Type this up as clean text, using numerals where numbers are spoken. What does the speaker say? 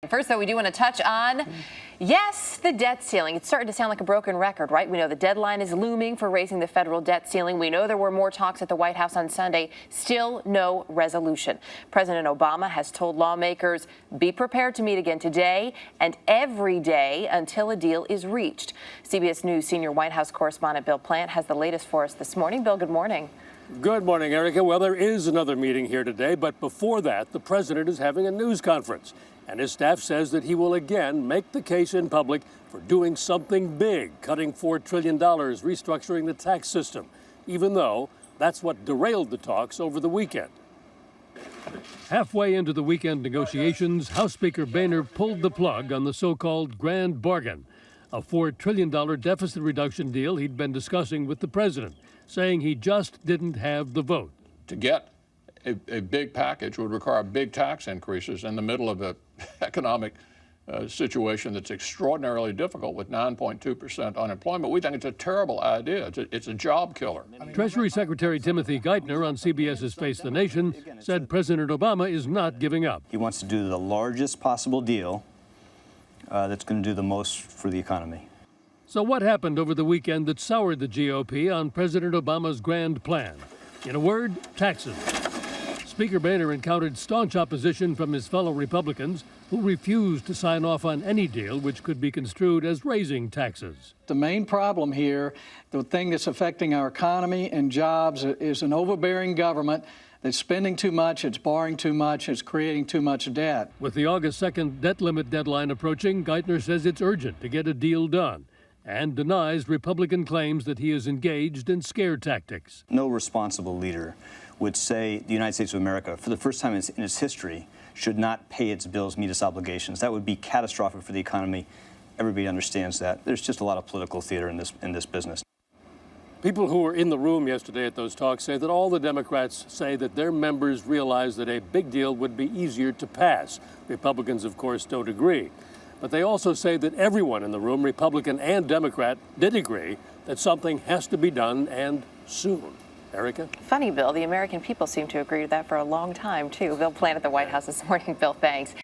First, though, we do want to touch on, yes, the debt ceiling. It's starting to sound like a broken record, right? We know the deadline is looming for raising the federal debt ceiling. We know there were more talks at the White House on Sunday. Still no resolution. President Obama has told lawmakers, be prepared to meet again today and every day until a deal is reached. CBS News senior White House correspondent Bill Plante has the latest for us this morning. Bill, good morning. Good morning, Erica. Well, there is another meeting here today, but before that, the president is having a news conference. And his staff says that he will again make the case in public for doing something big, cutting $4 trillion, restructuring the tax system, even though that's what derailed the talks over the weekend. Halfway into the weekend negotiations, House Speaker Boehner pulled the plug on the so-called grand bargain, a $4 trillion deficit reduction deal he'd been discussing with the president, saying he just didn't have the vote. To get a big package would require big tax increases in the middle of an economic situation that's extraordinarily difficult with 9.2% unemployment. We think it's a terrible idea. It's a job killer. Treasury Secretary Timothy Geithner on CBS's Face the Nation said President Obama is not giving up. He wants to do the largest possible deal that's going to do the most for the economy. So what happened over the weekend that soured the GOP on President Obama's grand plan? In a word, taxes. Speaker Boehner encountered staunch opposition from his fellow Republicans who refused to sign off on any deal which could be construed as raising taxes. The main problem here, the thing that's affecting our economy and jobs, is an overbearing government that's spending too much, it's borrowing too much, it's creating too much debt. With the August 2nd debt limit deadline approaching, Geithner says it's urgent to get a deal done and denies Republican claims that he is engaged in scare tactics. No responsible leader would say the United States of America, for the first time in its history, should not pay its bills, meet its obligations. That would be catastrophic for the economy. Everybody understands that. There's just a lot of political theater in this business. People who were in the room yesterday at those talks say that all the Democrats say that their members realize that a big deal would be easier to pass. Republicans, of course, don't agree. But they also say that everyone in the room, Republican and Democrat, did agree that something has to be done, and soon. Erica? Funny, Bill, the American people seem to agree to that for a long time, too. Bill Plante at the White House this morning. Bill, thanks.